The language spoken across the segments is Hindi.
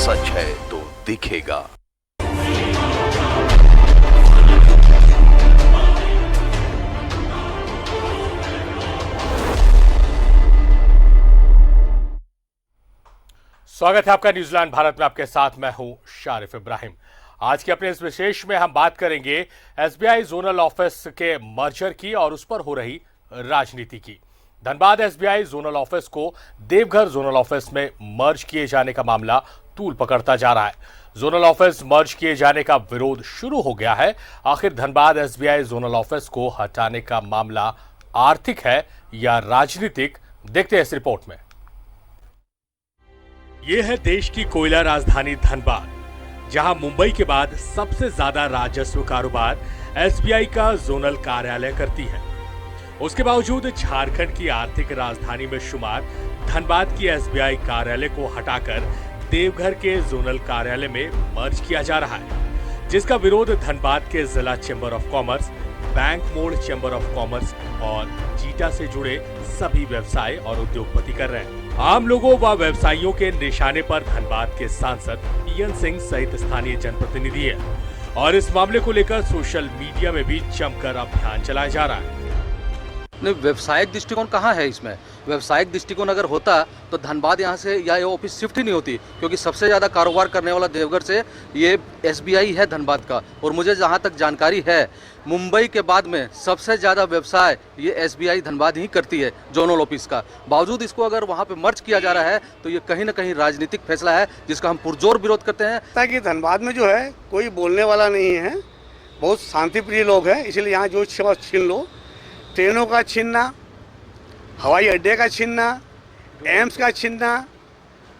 सच है तो दिखेगा। स्वागत है आपका न्यूजीलैंड भारत में। आपके साथ मैं हूं शारिफ इब्राहिम। आज के अपने इस विशेष में हम बात करेंगे एसबीआई जोनल ऑफिस के मर्जर की और उस पर हो रही राजनीति की। धनबाद एसबीआई जोनल ऑफिस को देवघर जोनल ऑफिस में मर्ज किए जाने का मामला तूल पकड़ता जा रहा है। जोनल ऑफिस मर्ज किए जाने का विरोध शुरू हो गया है। आखिर धनबाद एसबीआई जोनल ऑफिस को हटाने का मामला आर्थिक है या राजनीतिक, देखते हैं इस रिपोर्ट में। यह है देश की कोयला राजधानी धनबाद, जहां मुंबई के बाद सबसे ज्यादा राजस्व कारोबार एसबीआई का जोनल कार्यालय करती है। उसके बावजूद झारखंड की आर्थिक राजधानी में शुमार धनबाद की एसबीआई कार्यालय को हटाकर देवघर के जोनल कार्यालय में मर्ज किया जा रहा है, जिसका विरोध धनबाद के जिला चैम्बर ऑफ कॉमर्स, बैंक मोड़ चैम्बर ऑफ कॉमर्स और जीटा से जुड़े सभी व्यवसाय और उद्योगपति कर रहे हैं। आम लोगों व व्यवसायियों के निशाने पर धनबाद के सांसद पीएन सिंह सहित स्थानीय जनप्रतिनिधि है और इस मामले को लेकर सोशल मीडिया में भी जमकर अभियान चलाया जा रहा है। नहीं, व्यवसायिक दृष्टिकोण कहाँ है इसमें? व्यवसायिक दृष्टिकोण अगर होता तो धनबाद यहाँ से या ये ऑफिस शिफ्ट ही नहीं होती, क्योंकि सबसे ज़्यादा कारोबार करने वाला देवघर से ये एसबीआई है धनबाद का। और मुझे जहाँ तक जानकारी है, मुंबई के बाद में सबसे ज़्यादा व्यवसाय ये एसबीआई धनबाद ही करती है जोनल ऑफिस का। बावजूद इसको अगर वहाँ पे मर्ज किया जा रहा है तो ये कहीं ना कहीं राजनीतिक फैसला है, जिसका हम पुरजोर विरोध करते हैं। ताकि धनबाद में जो है कोई बोलने वाला नहीं है, बहुत शांतिप्रिय लोग हैं, इसलिए यहाँ जो छीन लो, ट्रेनों का छीनना, हवाई अड्डे का छीनना, एम्स का छीनना,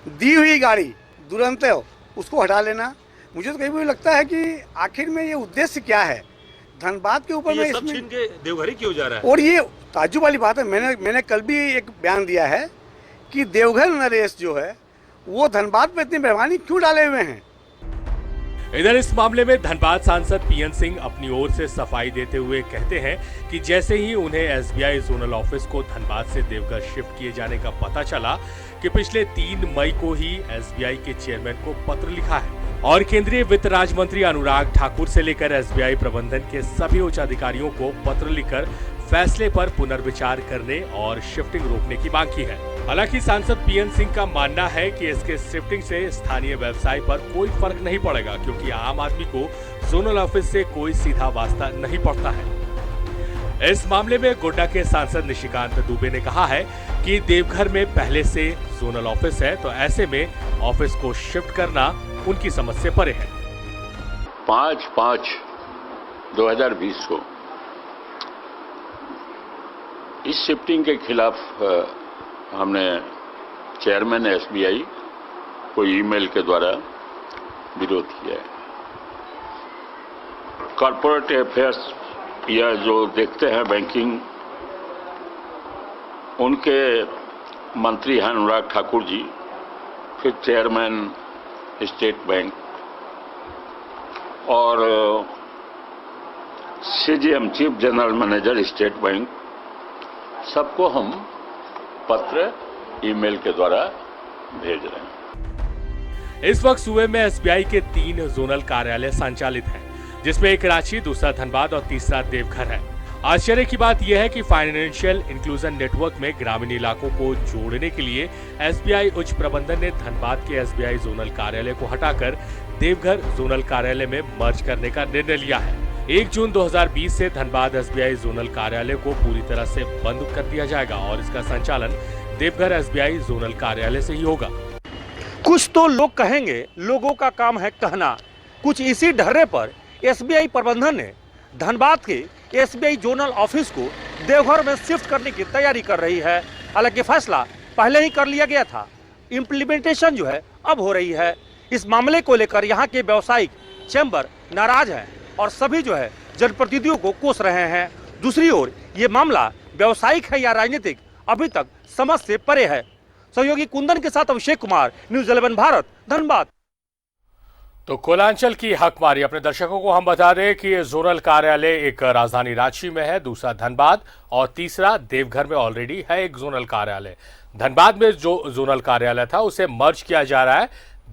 दी हुई गाड़ी तुरंत उसको हटा लेना, मुझे तो कहीं भी लगता है कि आखिर में ये उद्देश्य क्या है धनबाद के ऊपर में? सब छीन के देवघर ही क्यों जा रहा है? और ये ताज्जुब वाली बात है, मैंने कल भी एक बयान दिया है कि देवघर नरेश जो है वो धनबाद में इतनी मेहरबानी क्यों डाले हुए हैं। इधर इस मामले में धनबाद सांसद पीएन सिंह अपनी ओर से सफाई देते हुए कहते हैं कि जैसे ही उन्हें एसबीआई जोनल ऑफिस को धनबाद से देवघर शिफ्ट किए जाने का पता चला कि पिछले 3 मई को ही एसबीआई के चेयरमैन को पत्र लिखा है और केंद्रीय वित्त राज्य मंत्री अनुराग ठाकुर से लेकर एसबीआई प्रबंधन के सभी उच्च अधिकारियों को पत्र लिखकर फैसले पर पुनर्विचार करने और शिफ्टिंग रोकने की मांग की है। हालांकि सांसद पीएन सिंह का मानना है कि इसके शिफ्टिंग से स्थानीय व्यवसाय पर कोई फर्क नहीं पड़ेगा, क्योंकि आम आदमी को जोनल ऑफिस से कोई सीधा वास्ता नहीं पड़ता है। इस मामले में गोड्डा के सांसद निशिकांत दुबे ने कहा है कि देवघर में पहले से जोनल ऑफिस है, तो ऐसे में ऑफिस को शिफ्ट करना उनकी समझ से परे है। 5/5/2020 को इस शिफ्टिंग के खिलाफ हमने चेयरमैन एसबीआई को ईमेल के द्वारा विरोध किया है। कॉर्पोरेट अफेयर्स या जो देखते हैं बैंकिंग, उनके मंत्री हैं अनुराग ठाकुर जी, फिर चेयरमैन स्टेट बैंक और CGM chief general manager state bank, सबको हम पत्र ईमेल के द्वारा भेज रहे हैं। इस वक्त सूबे में एसबीआई के 3 जोनल कार्यालय संचालित हैं, जिसमें एक रांची, दूसरा धनबाद और तीसरा देवघर है। आश्चर्य की बात यह है कि फाइनेंशियल इंक्लूजन नेटवर्क में ग्रामीण इलाकों को जोड़ने के लिए एसबीआई उच्च प्रबंधन ने धनबाद के एसबीआई जोनल कार्यालय को हटाकर देवघर जोनल कार्यालय में मर्ज करने का निर्णय लिया है। 1 जून 2020 से धनबाद एसबीआई जोनल कार्यालय को पूरी तरह से बंद कर दिया जाएगा और इसका संचालन देवघर एसबीआई जोनल कार्यालय से ही होगा। कुछ तो लोग कहेंगे, लोगों का काम है कहना। कुछ इसी ढर्रे पर एसबीआई प्रबंधन ने धनबाद के एसबीआई जोनल ऑफिस को देवघर में शिफ्ट करने की तैयारी कर रही है। हालांकि फैसला पहले ही कर लिया गया था, इम्प्लीमेंटेशन जो है अब हो रही है। इस मामले को लेकर यहाँ के व्यावसायिक चैम्बर नाराज है और सभी जो है जनप्रतिनिधियों को कोस रहे हैं। दूसरी ओर ये मामला व्यावसायिक है या राजनीतिक, अभी तक समझ से परे है। सहयोगी कुंदन के साथ अभिषेक कुमार, न्यूज 11 भारत, धनबाद। तो कोलांचल की हकमारी। अपने दर्शकों को हम बता दें कि ये जोनल कार्यालय एक राजधानी रांची में है, दूसरा धनबाद और तीसरा देवघर में ऑलरेडी है एक जोनल कार्यालय। धनबाद में जो जोनल कार्यालय था उसे मर्ज किया जा रहा है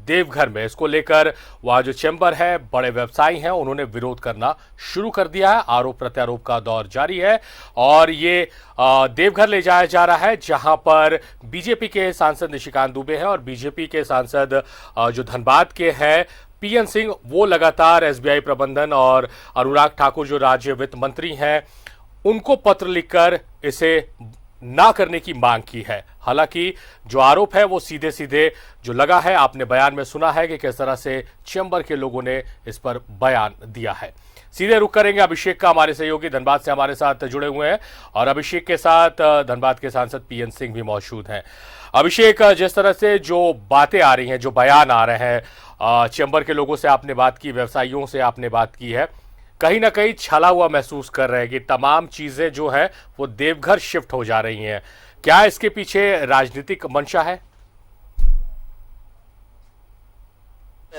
देवघर में। इसको लेकर वहां जो चैम्बर है, बड़े व्यवसायी हैं, उन्होंने विरोध करना शुरू कर दिया है। आरोप प्रत्यारोप का दौर जारी है और ये देवघर ले जाया जा रहा है जहां पर बीजेपी के सांसद निशिकांत दुबे हैं और बीजेपी के सांसद जो धनबाद के हैं पीएन सिंह, वो लगातार एसबीआई प्रबंधन और अनुराग ठाकुर जो राज्य वित्त मंत्री हैं उनको पत्र लिखकर इसे ना करने की मांग की है। हालांकि जो आरोप है वो सीधे सीधे जो लगा है, आपने बयान में सुना है कि किस तरह से चैम्बर के लोगों ने इस पर बयान दिया है। सीधे रुख करेंगे अभिषेक का, हमारे सहयोगी धनबाद से हमारे साथ जुड़े हुए हैं और अभिषेक के साथ धनबाद के सांसद पीएन सिंह भी मौजूद हैं। अभिषेक, जिस तरह से जो बातें आ रही हैं, जो बयान आ रहे हैं, चैम्बर के लोगों से आपने बात की, व्यवसायियों से आपने बात की है, कहीं ना कहीं छला हुआ महसूस कर रहे हैं कि तमाम चीजें जो है वो देवघर शिफ्ट हो जा रही हैं। क्या इसके पीछे राजनीतिक मंशा है?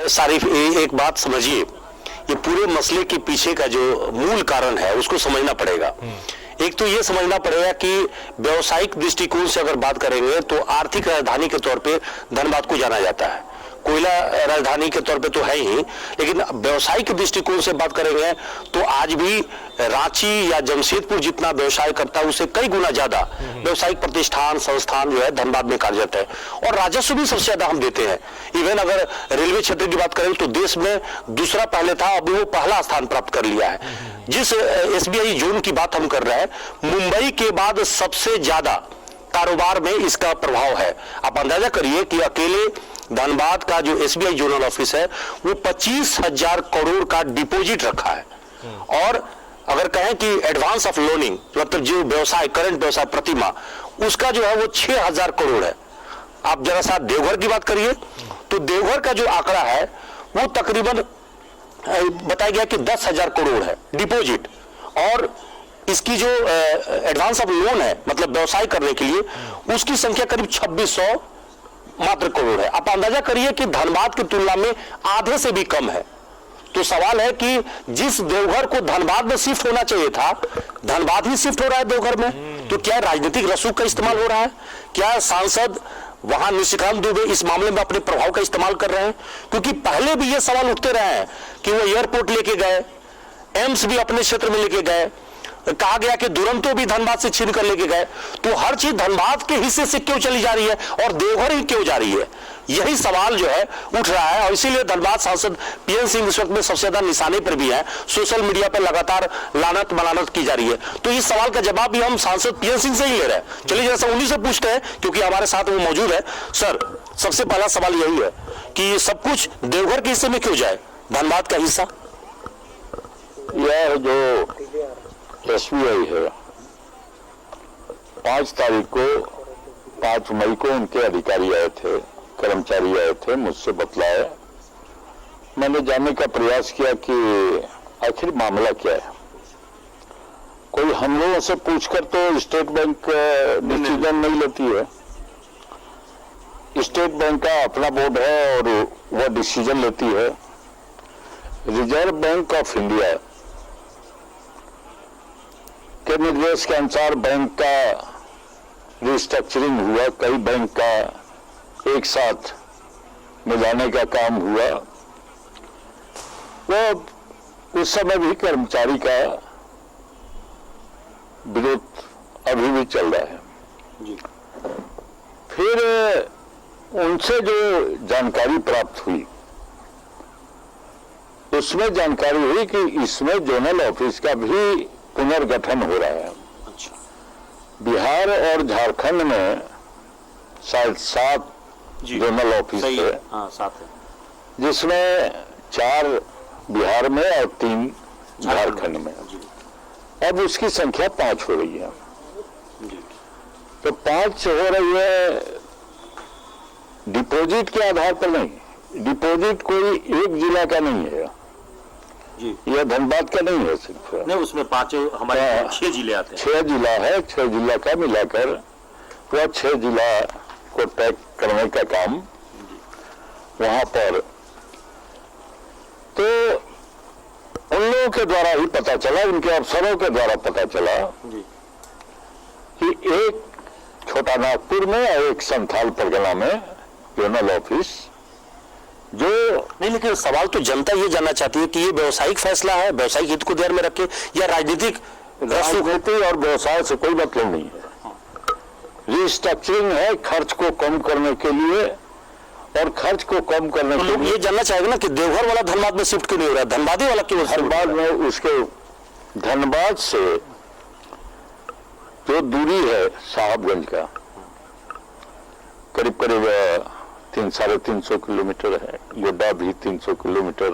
सारिफ, एक बात समझिए, ये पूरे मसले के पीछे का जो मूल कारण है उसको समझना पड़ेगा। एक तो ये समझना पड़ेगा कि व्यावसायिक दृष्टिकोण से अगर बात करेंगे तो आर्थिक राजधानी के तौर पे धनबाद को जाना जाता है, कोयला राजधानी के तौर पे तो है ही, लेकिन व्यवसायिक दृष्टिकोण से बात करेंगे तो आज भी रांची या जमशेदपुर जितना व्यवसाय करता है उससे कई गुना ज्यादा व्यवसायिक प्रतिष्ठान संस्थान जो है धनबाद में कार्यरत है और राजस्व भी सबसे ज्यादा हम देते हैं। इवन अगर रेलवे क्षेत्र की बात करें तो देश में दूसरा पहले था, अभी वो पहला स्थान प्राप्त कर लिया है। जिस एसबीआई जोन की बात हम कर रहे हैं, मुंबई के बाद सबसे ज्यादा कारोबार में इसका प्रभाव है। आप अंदाजा करिए कि अकेले धनबाद का जो एसबीआई जोनल ऑफिस है वो 25,000 करोड़ का डिपॉजिट रखा है और अगर कहें कि एडवांस ऑफ लोनिंग मतलब जो व्यवसाय करंट व्यवसाय प्रतिमा उसका जो है वो 6,000 करोड़ है। आप जरा सा देवघर की बात करिए तो देवघर का जो आंकड़ा है वो तकरीबन बताया गया कि 10,000 करोड़ है डिपॉजिट और इसकी जो एडवांस ऑफ लोन है मतलब व्यवसाय करने के लिए उसकी संख्या करीब 2600 मात्र करोड़ है। आप अंदाजा करिए कि धनबाद की तुलना में आधे से भी कम है। तो सवाल है कि जिस देवघर को धनबाद में शिफ्ट होना चाहिए था, धनबाद ही शिफ्ट हो रहा है देवघर में। तो क्या राजनीतिक रसूख का इस्तेमाल हो रहा है? क्या सांसद वहां निशिकांत दुबे इस मामले में अपने प्रभाव का इस्तेमाल कर रहे हैं? क्योंकि पहले भी ये सवाल उठते रहे हैं कि वो एयरपोर्ट लेके गए, एम्स भी अपने क्षेत्र में लेके गए, कहा गया कि दुरंतो भी धनबाद से छीन कर लेके गए। तो हर चीज धनबाद के हिस्से से क्यों चली जा रही है और देवघर ही क्यों जा रही है? यही सवाल जो है उठ रहा है और इसीलिए धनबाद सांसद पीएन सिंह इस वक्त में सबसे ज्यादा निशाने पर भी है। सोशल मीडिया पर लगातार लानत मलानत की जा रही है। तो इस सवाल का जवाब भी हम सांसद पीएन सिंह से ही ले रहे हैं। चलिए जैसा उन्हीं से पूछते हैं क्योंकि हमारे साथ वो मौजूद है। सर, सबसे पहला सवाल यही है कि सब कुछ देवघर के हिस्से में क्यों जाए, धनबाद का हिस्सा? यह जो एसबीआई है 5 मई को उनके अधिकारी आए थे, कर्मचारी आए थे, मुझसे बतलाया। मैंने जानने का प्रयास किया कि आखिर मामला क्या है। कोई हम लोगों से पूछकर तो स्टेट बैंक डिसीजन नहीं लेती है। स्टेट बैंक का अपना बोर्ड है और वह डिसीजन लेती है। रिजर्व बैंक ऑफ इंडिया के निर्देश के अनुसार बैंक का रिस्ट्रक्चरिंग हुआ, कई बैंक का एक साथ मिलाने का काम हुआ। वो उस समय भी कर्मचारी का विरोध अभी भी चल रहा है। फिर उनसे जो जानकारी प्राप्त हुई उसमें जानकारी हुई कि इसमें जोनल ऑफिस का भी पुनर्गठन हो रहा है। बिहार और झारखंड में शायद 7 जोनल ऑफिस है, जिसमें 4 बिहार में और 3 झारखंड में। अब उसकी संख्या 5 हो रही है। तो 5 हो रही है डिपॉजिट के आधार पर नहीं। डिपॉजिट कोई एक जिला का नहीं है, यह धनबाद का नहीं है सिर्फ। नहीं, उसमें 5 हमारे 6 जिले आते हैं। 6 जिला है, 6 जिला का मिलाकर वह 6 जिला को टैग करने का काम वहां पर। तो उन लोगों के द्वारा ही पता चला, उनके अफसरों के द्वारा पता चला कि एक छोटा नागपुर में और एक संथाल परगना में जोनल ऑफिस जो नहीं, लेकिन सवाल तो जनता ये जानना चाहती है कि ये व्यवसायिक फैसला है, व्यवसायिक हित को ध्यान में रखे, या राजनीतिक राजनीति और व्यवसाय से कोई मतलब नहीं है। रिस्ट्रक्चरिंग है खर्च को कम करने के लिए, और खर्च को कम करने तो के लोग लिए ये जानना चाहेंगे ना कि देवघर वाला धनबाद में शिफ्ट क्यों नहीं हो रहा है, धनबादी वाला क्यों धनबाद में, उसके धनबाद से जो दूरी है साहबगंज का करीब करीब 300-350 किलोमीटर है, गोड्डा भी 300 किलोमीटर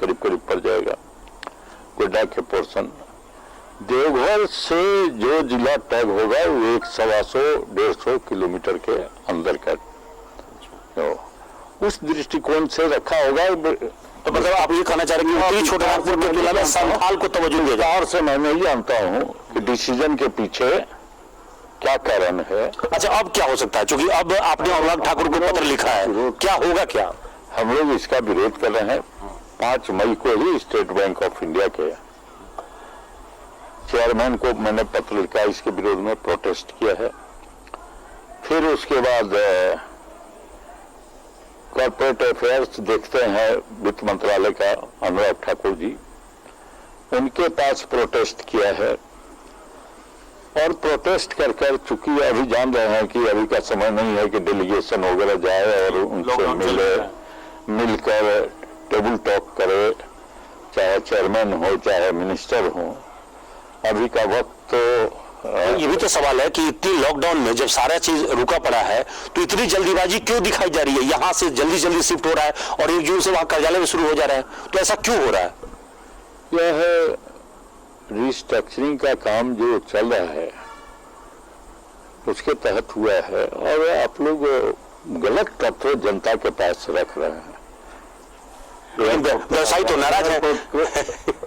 करीब करीब पड़ जाएगा गोड्डा के पोर्शन। देवघर से जो जिला टैग होगा वो 100-150 किलोमीटर के अंदर का, तो उस दृष्टिकोण से रखा होगा। तो मतलब आप ये कहना चाह रहे हैं कि छोटानागपुर की तुलना में संथाल को तवज्जो दिया जाए। और से मैं नहीं जानता हूँ कि डिसीजन के पीछे क्या कारण है। अच्छा, अब क्या हो सकता है, क्योंकि अब आपने अनुराग ठाकुर को पत्र लिखा है, क्या होगा? क्या हम लोग इसका विरोध कर रहे हैं। 5 मई को ही स्टेट बैंक ऑफ इंडिया के चेयरमैन को मैंने पत्र लिखा, इसके विरोध में प्रोटेस्ट किया है। फिर उसके बाद कॉर्पोरेट अफेयर्स देखते हैं वित्त मंत्रालय का अनुराग ठाकुर जी, उनके पास प्रोटेस्ट किया है। और प्रोटेस्ट कर कर चूंकि अभी जान रहे हैं कि अभी का समय नहीं है कि डेलीगेशन वगैरह जाए और उनसे मिलकर टेबल टॉक करे, चाहे चेयरमैन हो चाहे मिनिस्टर हो। अभी का वक्त तो ये भी तो सवाल है कि इतनी लॉकडाउन में जब सारा चीज रुका पड़ा है तो इतनी जल्दीबाजी क्यों दिखाई जा रही है? यहाँ से जल्दी जल्दी शिफ्ट हो रहा है और 1 जून से वहां कार्यालय में शुरू हो जा रहा है, तो ऐसा क्यों हो रहा है? यह रिस्ट्रक्चरिंग का काम जो चल रहा है उसके तहत हुआ है, और आप लोग गलत तत्व जनता के पास रख रहे हैं। व्यवसायी तो नाराज है।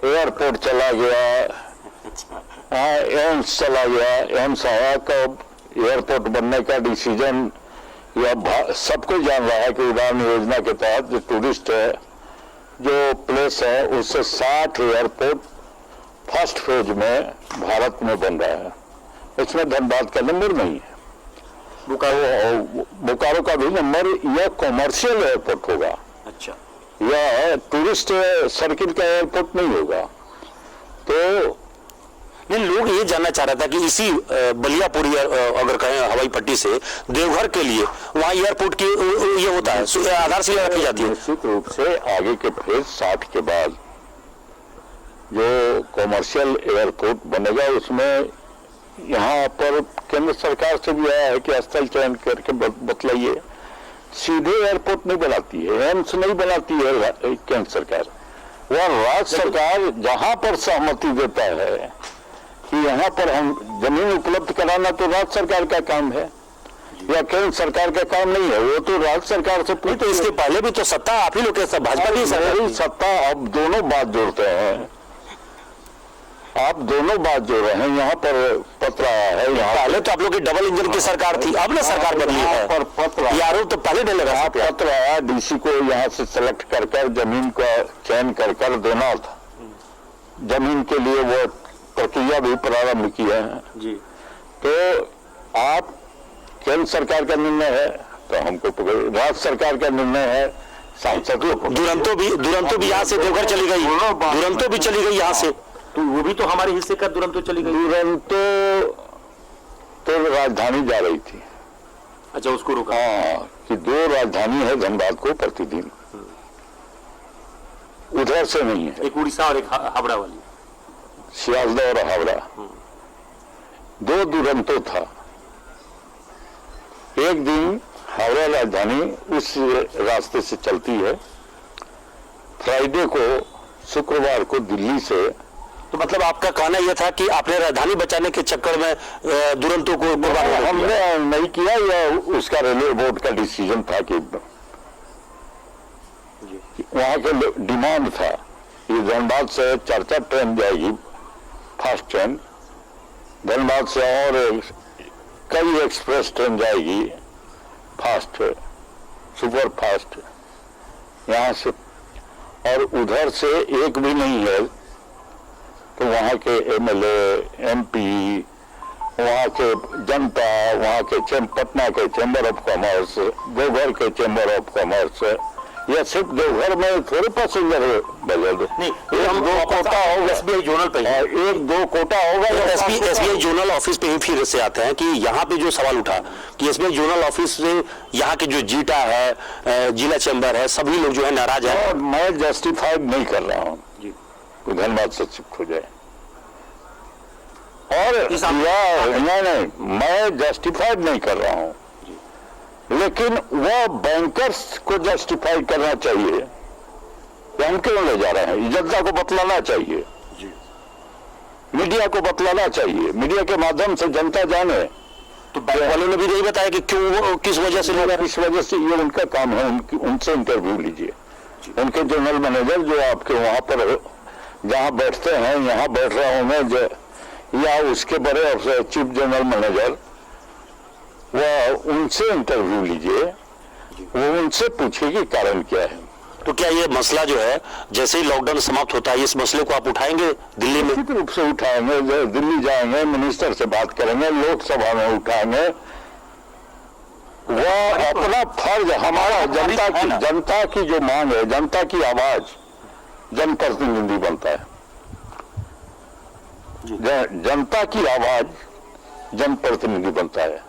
एयरपोर्ट चला गया, एम्स चला गया, एम्स आया कब, एयरपोर्ट बनने का डिसीजन या सबको जान रहा है कि उड़ान योजना के तहत जो टूरिस्ट है जो प्लेस है उससे 60 एयरपोर्ट फर्स्ट फेज में भारत में बन रहा है। इसमें धनबाद का नंबर नहीं है, बोकारो का भी नंबर। यह कॉमर्शियल एयरपोर्ट होगा। अच्छा, यह टूरिस्ट सर्किट का एयरपोर्ट नहीं होगा। तो नहीं, लोग ये जानना चाह रहा था कि इसी बलियापुर अगर कहें हवाई पट्टी से देवघर के लिए वहां एयरपोर्ट की ये होता है, आधारशिला रखी जाती है। निश्चित रूप से आगे के फेज 60 के बाद जो कॉमर्शियल एयरपोर्ट बनेगा उसमें यहाँ पर केंद्र सरकार से भी आया है कि स्थल चयन करके बतलाइए। सीधे एयरपोर्ट नहीं बनाती है, एम्स नहीं बनाती है केंद्र सरकार, वह राज्य सरकार जहां पर सहमति देता है कि यहाँ पर हम जमीन उपलब्ध कराना तो राज्य सरकार का काम है या केंद्र सरकार का काम नहीं है, वो तो राज्य सरकार से पूछे। तो इसके पहले भी तो सत्ता आप ही लोग के भाजपा की सत्ता। अब दोनों बात जोड़ते हैं, आप दोनों बात जोड़ रहे हैं। यहाँ पर पत्र आया है, यहाँ पहले तो आप लोग की डबल इंजन की सरकार थी, अब ना सरकार बदली है। पर पत्र ये आरोप तो पहले नहीं लगा। पत्र आया डीसी को यहाँ से सेलेक्ट कर कर जमीन का चयन कर कर देना था। जमीन के लिए वो प्रक्रिया भी प्रारंभ की है जी। तो आप केंद्र सरकार का निर्णय है तो हमको राज्य सरकार का निर्णय है, सांसद दुरंतो भी यहाँ से देवघर चली गई, दुरंतो भी चली गई यहाँ से, तो वो भी तो हमारे हिस्से का दुरंतो चली गई। दुरंतो तो राजधानी जा रही थी। अच्छा, उसको रोका। हाँ, कि 2 राजधानी है धनबाद को प्रतिदिन, उधर से नहीं है। एक उड़ीसा और एक हावड़ा वाली, सियालदह और हावड़ा 2 दुरंतो था। एक दिन हावड़ा राजधानी उस रास्ते से चलती है, फ्राइडे को शुक्रवार को दिल्ली से। तो मतलब आपका कहना यह था कि आपने राजधानी बचाने के चक्कर में दुरंतों को हमने नहीं किया, या उसका रेलवे बोर्ड का डिसीजन था कि वहां के डिमांड था कि धनबाद से 4 ट्रेन जाएगी, फास्ट ट्रेन, धनबाद से और कई एक्सप्रेस ट्रेन जाएगी फास्ट, सुपर फास्ट यहाँ से, और उधर से एक भी नहीं है। तो वहाँ के एमएलए, एमपी, वहाँ के जनता, वहाँ के पटना के चैम्बर ऑफ कॉमर्स, देवघर के चैम्बर ऑफ कॉमर्स, या सिर्फ देवघर में थोड़े पैसेंजर बदल दो, नहीं, एक दो कोटा होगा, एसबीआई जोनल पे एक दो कोटा होगा। एसबीआई जोनल ऑफिस पे ही फिर से आते हैं कि यहाँ पे जो सवाल उठा कि एसबीआई जोनल ऑफिस से यहाँ के जो जीटा है, जिला चैम्बर है, सभी लोग जो है नाराज है। मैं जस्टिफाइड नहीं कर रहा हूँ कि धनबाद से शिफ्ट हो जाए, और नहीं, मैं जस्टिफाइड नहीं कर रहा हूँ, लेकिन वह बैंकर्स को जस्टिफाई करना चाहिए कि हम क्यों ले जा रहे हैं। जनता को बतलाना चाहिए, मीडिया को बतलाना चाहिए, मीडिया के माध्यम से जनता जाने। तो बैंक वालों ने भी यही बताया कि क्यों, किस वजह से, किस वजह से, ये उनका काम है, उनसे इंटरव्यू लीजिए। उनके जनरल मैनेजर जो आपके वहां पर जहां बैठते हैं, यहाँ बैठ रहा हूं मैं, या उसके बड़े अफसर चीफ जनरल मैनेजर, वह उनसे इंटरव्यू लीजिए, वो उनसे पूछिए कि कारण क्या है। तो क्या ये मसला जो है जैसे ही लॉकडाउन समाप्त होता है, इस मसले को आप उठाएंगे दिल्ली में? निश्चित रूप से उठाएंगे, दिल्ली जाएंगे, मिनिस्टर से बात करेंगे, लोकसभा में उठाएंगे। वह अपना फर्ज, हमारा जनता की जो मांग है, जनता की आवाज जनप्रतिनिधि बनता है। जनता की आवाज जनप्रतिनिधि बनता है।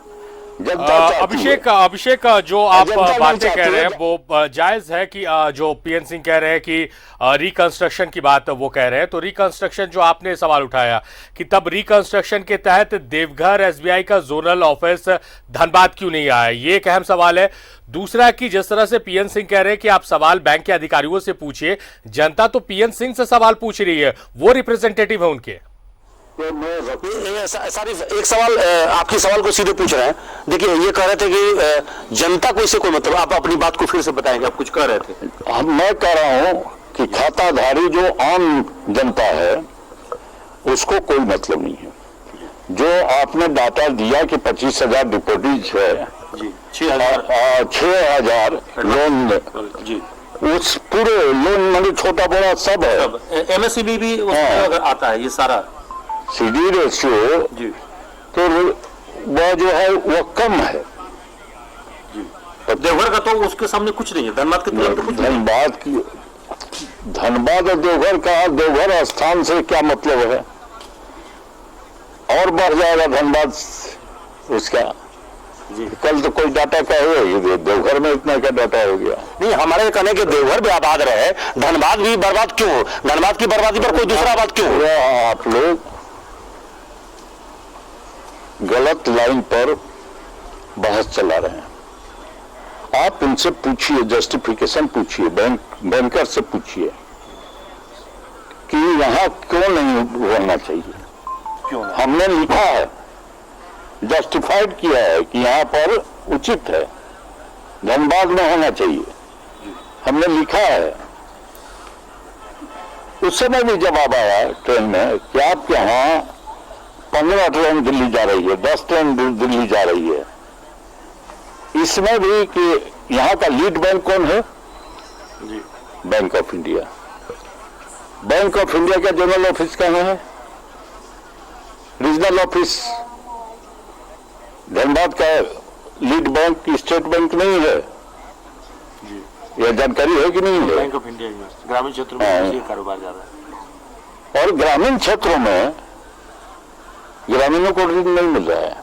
अभिषेक जो आप बातें कह रहे हैं वो जायज है कि जो पीएन सिंह कह रहे हैं कि रिकंस्ट्रक्शन की बात वो कह रहे हैं, तो रिकंस्ट्रक्शन जो आपने सवाल उठाया कि तब रिकंस्ट्रक्शन के तहत देवघर एसबीआई का जोनल ऑफिस धनबाद क्यों नहीं आया, ये एक अहम सवाल है। दूसरा कि जिस तरह से पीएन सिंह कह रहे हैं कि आप सवाल बैंक के अधिकारियों से पूछिए, जनता तो पीएन सिंह से सवाल पूछ रही है, वो रिप्रेजेंटेटिव है उनके। सारिफ, एक सवाल आपके सवाल को सीधे पूछ रहे हैं। देखिए, ये कह रहे थे कि जनता को इससे कोई मतलब, आप अपनी बात को फिर से बताएंगे, आप कुछ कह रहे थे। मैं कह रहा हूं कि खाताधारी जो आम जनता है उसको कोई मतलब नहीं है। जो आपने डाटा दिया कि 25,000 डिपोजिट है, 6,000 लोन जी, उस पूरे लोन मतलब छोटा बड़ा सब है, एमएससीबी भी उसमें आता है, ये सारा सीडी रेशियो जी, तो वह जो है वह कम है जी। देवघर का तो उसके सामने कुछ नहीं है, धनबाद के तुलना में कुछ नहीं। धनबाद और देवघर का, देवघर स्थान से क्या मतलब है, और बढ़ जाएगा धनबाद उसका जी। कल तो कोई डाटा का है, देवघर में इतना क्या डाटा हो गया? नहीं, हमारे कहने के देवघर भी आबाद रहे, धनबाद भी बर्बाद क्यों? धनबाद की बर्बादी पर कोई दूसरा बात क्यों? आप लोग गलत लाइन पर बहस चला रहे हैं। आप उनसे पूछिए, जस्टिफिकेशन पूछिए, बैंकर से पूछिए कि यहां क्यों नहीं होना चाहिए। क्यों? हमने लिखा है, जस्टिफाइड किया है कि यहां पर उचित है, धनबाद में होना चाहिए, हमने लिखा है। उस समय भी जवाब आया ट्रेन में कि आपके यहां 15 ट्रेन दिल्ली जा रही है, 10 ट्रेन दिल्ली जा रही है। इसमें भी कि यहाँ का लीड बैंक कौन है जी? Bank of India. Bank of India का जनरल ऑफिस कहाँ है? रीजनल ऑफिस धनबाद का लीड बैंक स्टेट बैंक नहीं है जी। यह जानकारी है कि नहीं है? बैंक ऑफ इंडिया ग्रामीण क्षेत्रों में कारोबार ज्यादा है, और ग्रामीण क्षेत्रों में ग्रामीणों को ऋण नहीं मिल रहा है।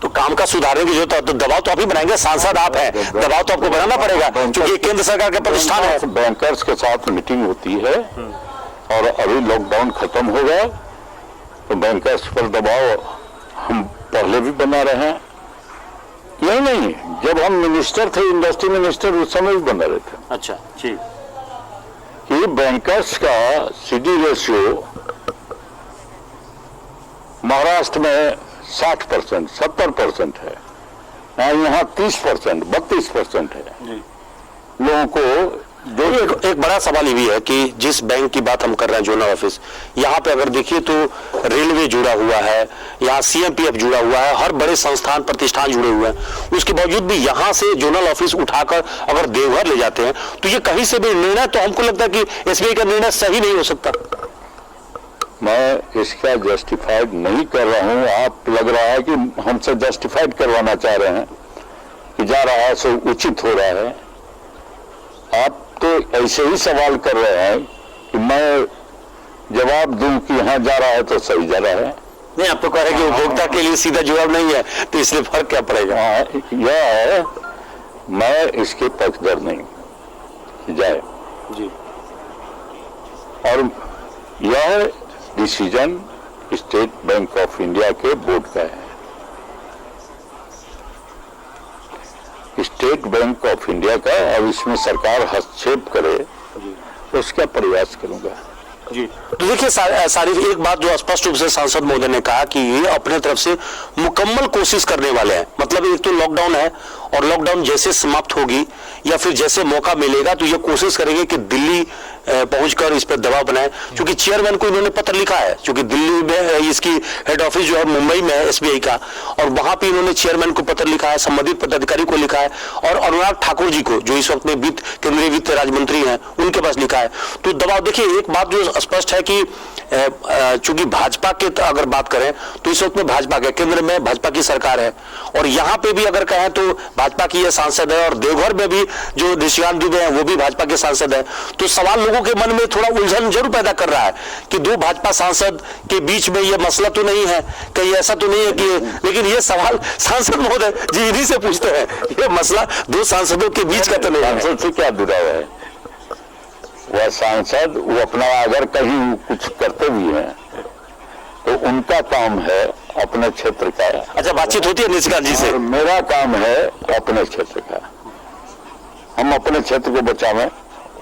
तो काम का सुधारने की जरूरत है, तो दबाव तो आप ही बनाएंगे, सांसद आप हैं, दबाव तो आपको बनाना पड़ेगा क्योंकि केंद्र सरकार का प्रतिष्ठान है। बैंकर्स के साथ मीटिंग होती है और अभी लॉकडाउन खत्म हो गया तो बैंकर्स पर दबाव हम पहले भी बना रहे हैं। नहीं, जब हम मिनिस्टर थे, इंडस्ट्री मिनिस्टर, उस समय भी बना रहे थे। अच्छा ठीक, कि बैंकर्स का सीडी रेशियो महाराष्ट्र में 60%, 70% है, यहाँ 30%, 32% है जी। लोगों को जो एक बड़ा सवाल ये भी है कि जिस बैंक की बात हम कर रहे हैं, जोनल ऑफिस, यहाँ पे अगर देखिए तो रेलवे जुड़ा हुआ है, यहाँ सीएमपीएफ जुड़ा हुआ है, हर बड़े संस्थान प्रतिष्ठान जुड़े हुए हैं, उसके बावजूद भी यहाँ से जोनल ऑफिस उठाकर अगर देवघर ले जाते हैं तो ये कहीं से भी निर्णय, तो हमको लगता है कि एसबीआई का निर्णय सही नहीं हो सकता। मैं इसका जस्टिफाइड नहीं कर रहा हूं। आप लग रहा है कि हमसे जस्टिफाइड करवाना चाह रहे हैं कि जा रहा है सो उचित हो रहा है। आप तो ऐसे ही सवाल कर रहे हैं कि मैं जवाब दूं कि यहाँ जा रहा है तो सही जा रहा है। नहीं, आप तो कह रहे हैं कि उपभोक्ता के लिए सीधा जवाब नहीं है, तो इसलिए फर्क क्या पड़ेगा? यह है, मैं इसके पक्षधर नहीं जाए जी। और यह decision state bank of India के बोर्ड का है। स्टेट बैंक ऑफ इंडिया का, और इसमें सरकार हस्तक्षेप करे उसका प्रयास करूंगा जी। तो देखिए सारिफ, एक बात जो स्पष्ट रूप से सांसद महोदय ने कहा कि ये अपने तरफ से मुकम्मल कोशिश करने वाले हैं। मतलब एक तो लॉकडाउन है और लॉकडाउन जैसे समाप्त होगी या फिर जैसे मौका मिलेगा तो ये कोशिश करेंगे कि दिल्ली पहुंचकर इस पर दबाव बनाए। क्योंकि चेयरमैन को इन्होंने पत्र लिखा है, क्योंकि दिल्ली में इसकी हेड ऑफिस जो है मुंबई में है एसबीआई का, और वहां पे इन्होंने चेयरमैन को पत्र लिखा है, संबंधित पदाधिकारी को लिखा है, और अनुराग ठाकुर जी को जो इस वक्त में केंद्रीय वित्त राज्य मंत्री हैं उनके पास लिखा है। तो दबाव, देखिए एक बात जो स्पष्ट है कि चूंकि भाजपा के अगर बात करें तो इस वक्त में भाजपा के केंद्र में भाजपा की सरकार है, और यहां पे भी अगर कहें तो भाजपा की यह सांसद है, और देवघर में भी जो निशिकांत दुबे हैं वो भी भाजपा के सांसद है। तो सवाल लोगों के मन में थोड़ा उलझन जरूर पैदा कर रहा है कि दो भाजपा सांसद के बीच में यह मसला तो नहीं है, कहीं ऐसा तो नहीं है कि, लेकिन यह सवाल सांसद महोदय जी इन्हीं से पूछते हैं, यह मसला दो सांसदों के बीच का तो नहीं है। सांसद से क्या जुड़ाव है? वह सांसद वो अपना अगर कहीं कुछ करते भी हैं तो उनका काम है अपने क्षेत्र का। अच्छा, बातचीत होती है निशिकांत जी से? मेरा काम है अपने क्षेत्र का। हम अपने क्षेत्र को बचावें,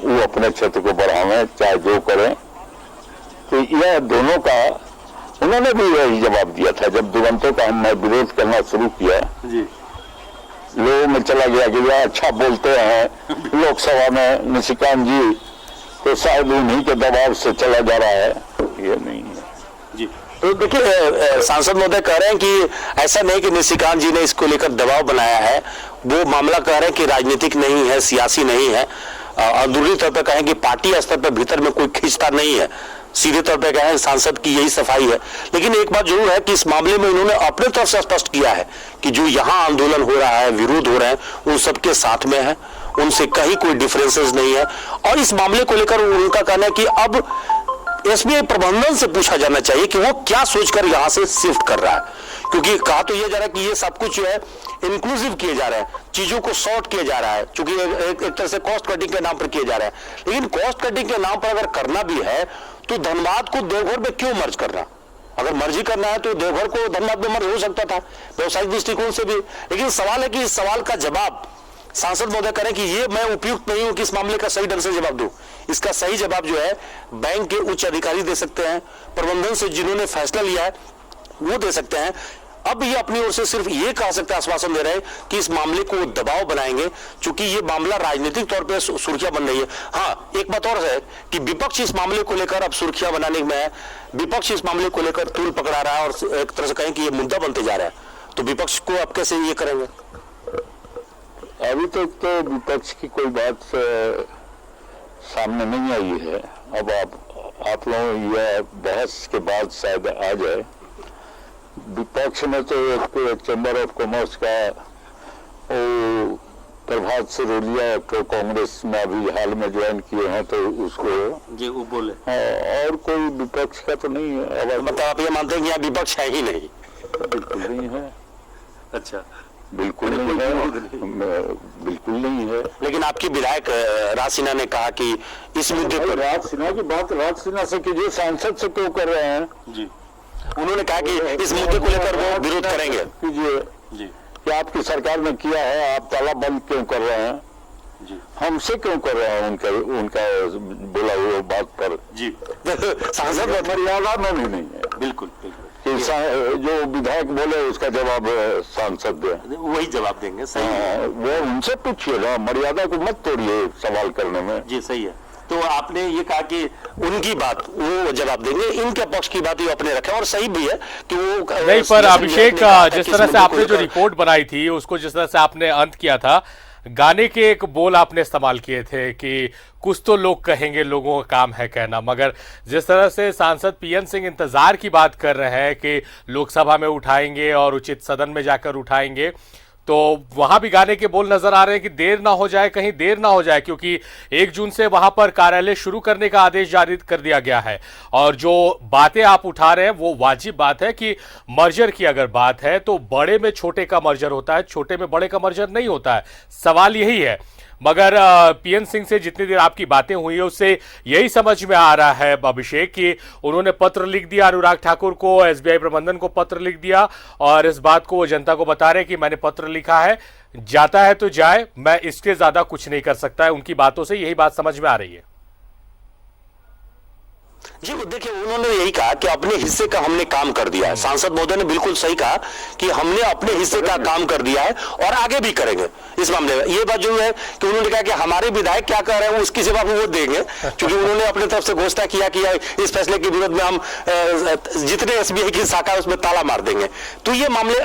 वो अपने क्षेत्र को बढ़ावें, चाहे जो करें। तो यह दोनों का, उन्होंने भी यही जवाब दिया था जब दुरंतों का हमने विरोध करना शुरू किया जी। लोगों में चला गया कि यह अच्छा बोलते हैं लोकसभा में निशिकांत जी, तो शायद उन्हीं के दबाव से चला जा रहा है। ये नहीं है जी। तो देखिए सांसद महोदय कह रहे हैं कि ऐसा नहीं कि निशिकांत जी ने इसको लेकर दबाव बनाया है, वो मामला कह रहे हैं कि राजनीतिक नहीं है, सियासी नहीं है, अंदरूनी तौर पर कहें कि पार्टी स्तर पर भीतर में कोई खींचतान नहीं है, सीधे तौर पर कहें सांसद की यही सफाई है। लेकिन एक बात जरूर है कि इस मामले में उन्होंने अपने तरफ से स्पष्ट किया है कि जो यहाँ आंदोलन हो रहा है, विरोध हो रहे हैं, उन सबके साथ में है, उनसे कहीं कोई डिफरेंसेस नहीं है। और इस मामले को लेकर उनका कहना है कि अब एसबीआई प्रबंधन से पूछा जाना चाहिए कि वो क्या सोचकर यहां से शिफ्ट कर रहा है, क्योंकि कहा तो यह जा रहा है कि ये सब कुछ जो है इंक्लूसिव किए जा रहे हैं, चीजों को शॉर्ट किया जा रहा है, क्योंकि एक तरह से कॉस्ट कटिंग के नाम पर किए जा रहा है। लेकिन कॉस्ट कटिंग के नाम पर अगर करना भी है तो धनबाद को देवघर में क्यों मर्ज करना? अगर मर्जी करना है तो देवघर को धनबाद में मर्ज हो सकता था व्यवसायिक दृष्टिकोण से भी। लेकिन सवाल है कि इस सवाल का जवाब सांसद महोदय करें कि ये मैं उपयुक्त नहीं हूं कि इस मामले का सही ढंग से जवाब दूं। इसका सही जवाब जो है बैंक के उच्च अधिकारी दे सकते हैं, प्रबंधन से जिन्होंने फैसला लिया है वो दे सकते हैं। अब ये अपनी ओर से सिर्फ ये कह सकते हैं, आश्वासन दे रहे हैं कि इस मामले को दबाव बनाएंगे, क्योंकि ये मामला राजनीतिक तौर पर सुर्खियां बन रही है। हाँ, एक बात और है कि विपक्ष इस मामले को लेकर अब सुर्खियां बनाने में है, विपक्ष इस मामले को लेकर तूल पकड़ा रहा है और एक तरह से कहें कि ये मुद्दा बनते जा रहा है। तो विपक्ष को अब कैसे ये करेंगे? अभी तक तो विपक्ष की कोई बात सामने नहीं आई है। अब आप लोग यह बहस के बाद शायद आ जाए। विपक्ष में तो एक चैम्बर ऑफ कॉमर्स का वो प्रभात सरोलिया को कांग्रेस में अभी हाल में ज्वाइन किए हैं, तो उसको जी वो बोले। और कोई विपक्ष का तो नहीं है। अब मतलब आप ये मानते हैं कि यहाँ विपक्ष है ही नहीं? बिल्कुल नहीं है। अच्छा, बिल्कुल नहीं है, बिल्कुल नहीं है। लेकिन आपकी विधायक राज सिन्हा ने कहा कि इस मुद्दे पर, राज सिन्हा की बात राज सिन्हा से कीजिए, सांसद से क्यों कर रहे हैं? जी। उन्होंने कहा कि इस मुद्दे को लेकर वो विरोध करेंगे। कीजिए जी। कि आपकी सरकार ने किया है, आप ताला बंद क्यों कर रहे हैं? जी। हमसे क्यों कर रहे हैं उनका बोला हुआ बात पर? जी। सांसद मर्यादा में भी नहीं है। बिल्कुल बिल्कुल। जो विधायक बोले उसका जवाब सांसद दे, वही जवाब देंगे। सही है। वो उनसे पूछिए ना, मर्यादा को मत तोड़िए सवाल करने में। जी सही है। तो आपने ये कहा कि उनकी बात वो जवाब देंगे, इनके पक्ष की बात ये अपने रखे, और सही भी है कि वो नहीं। पर अभिषेक, जिस तरह से आपने जो रिपोर्ट बनाई थी उसको जिस तरह से आपने अंत किया था, गाने के एक बोल आपने इस्तेमाल किए थे कि कुछ तो लोग कहेंगे, लोगों का काम है कहना, मगर जिस तरह से सांसद पीएन सिंह इंतजार की बात कर रहे हैं कि लोकसभा में उठाएंगे और उचित सदन में जाकर उठाएंगे, तो वहां भी गाने के बोल नजर आ रहे हैं कि देर ना हो जाए, कहीं देर ना हो जाए, क्योंकि 1 जून से वहां पर कार्यालय शुरू करने का आदेश जारी कर दिया गया है। और जो बातें आप उठा रहे हैं वो वाजिब बात है कि मर्जर की अगर बात है तो बड़े में छोटे का मर्जर होता है, छोटे में बड़े का मर्जर नहीं होता है। सवाल यही है। मगर पीएन सिंह से जितनी देर आपकी बातें हुई है उससे यही समझ में आ रहा है अभिषेक कि उन्होंने पत्र लिख दिया अनुराग ठाकुर को, एसबीआई प्रबंधन को पत्र लिख दिया और इस बात को वो जनता को बता रहे कि मैंने पत्र लिखा है, जाता है तो जाए, मैं इसके ज्यादा कुछ नहीं कर सकता है। उनकी बातों से यही बात समझ में आ रही है। जी देखिए, उन्होंने यही कहा कि अपने हिस्से का हमने काम कर दिया है। सांसद महोदय ने बिल्कुल सही कहा कि हमने अपने हिस्से का काम कर दिया है और आगे भी करेंगे इस मामले में। ये बात जो है कि उन्होंने कहा कि हमारे विधायक क्या कर रहे हैं उसकी जवाब वो देंगे, क्योंकि उन्होंने अपने तरफ से घोषणा किया कि इस फैसले के विरोध में हम जितने एसबीआई की शाखा है उसमें ताला मार देंगे। तो ये मामले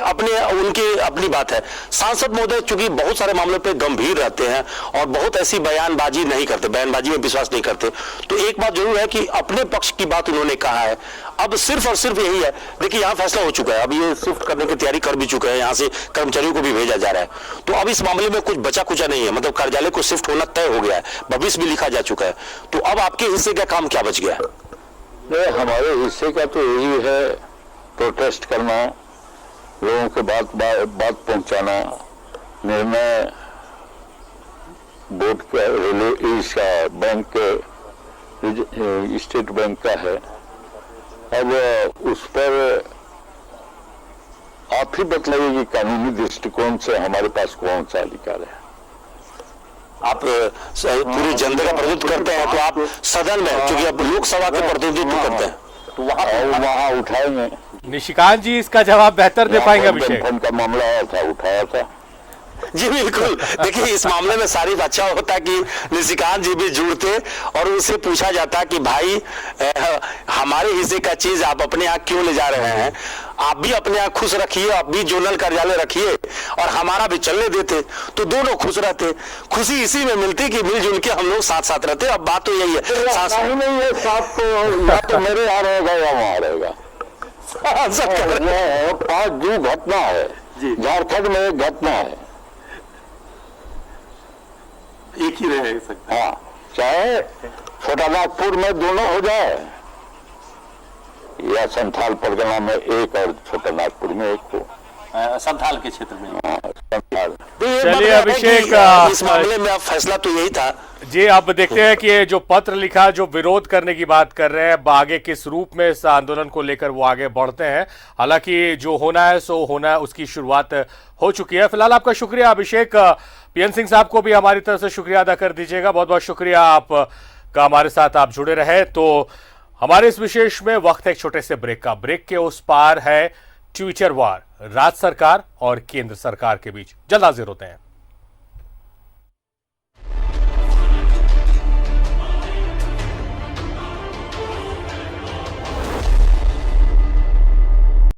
उनकी अपनी बात है। सांसद महोदय चूंकि बहुत सारे मामलों पर गंभीर रहते हैं और बहुत ऐसी बयानबाजी नहीं करते, बयानबाजी में विश्वास नहीं करते। तो एक बात जरूर है कि अपने पक्ष की बात उन्होंने कहा है। अब सिर्फ और सिर्फ यही है, देखिए यहाँ फैसला हो चुका है, अब ये शिफ्ट करने की तैयारी कर भी चुके हैं, यहाँ से कर्मचारियों को भी भेजा जा रहा है। तो अब इस मामले में कुछ बचा कुचा नहीं है, मतलब कार्यालय को शिफ्ट होना तय हो गया है, भविष्य भी लिखा जा चुका है। तो अब आपके हिस्से का काम क्या बच गया है? नहीं, हमारे हिस्से का तो यही है, प्रोटेस्ट करना, लोगों के बात पहुंचाना, निर्णय बोर्ड का, रेलवे बैंक के, स्टेट बैंक का है। अब उस पर आप ही बतलाइए कि कानूनी दृष्टिकोण से हमारे पास कौन सा अधिकार है। आप पूरी जनता का प्रतिनिधित्व करते हैं तो आप सदन में, क्योंकि आप लोकसभा के प्रतिनिधित्व करते हैं, तो वहां उठाएंगे। निशिकांत जी इसका जवाब बेहतर दे पाएंगे अभिषेक। का मामला आया था, उठाया था। जी बिल्कुल। देखिए, इस मामले में सारिफ अच्छा होता कि निशिकांत जी भी जुड़ते और उनसे पूछा जाता कि भाई हमारे हिस्से का चीज आप अपने यहाँ क्यों ले जा रहे हैं, आप भी अपने यहाँ खुश रखिए, आप भी जोनल कार्यालय रखिए और हमारा भी चलने देते, तो दोनों खुश रहते। खुशी इसी में मिलती कि मिलजुल के हम लोग साथ साथ रहते। अब बात तो यही है, नहीं है साथ तो या तो मेरे यहाँ रहेगा या वहाँ रहेगा। 5 जून घटना है, झारखंड में एक घटना है, एक ही रह सकता है। हाँ, चाहे छोटा नागपुर में दोनों हो जाए या संथाल परगना में एक और छोटा नागपुर में एक हो, संथाल के क्षेत्र में। संथाल। चलिए अभिषेक, इस मामले में अब फैसला तो यही था जी। अब देखते हैं कि जो पत्र लिखा, जो विरोध करने की बात कर रहे हैं, आगे किस रूप में इस आंदोलन को लेकर वो आगे बढ़ते हैं। हालांकि जो होना है सो होना है, उसकी शुरुआत हो चुकी है। फिलहाल आपका शुक्रिया अभिषेक। पीएन सिंह साहब को भी हमारी तरफ से शुक्रिया अदा कर दीजिएगा। बहुत बहुत शुक्रिया आपका, हमारे साथ आप जुड़े रहे। तो हमारे इस विशेष में वक्त है एक छोटे से ब्रेक का। ब्रेक के उस पार है ट्विटर वार, राज्य सरकार और केंद्र सरकार के बीच। जल्द हाजिर होते हैं।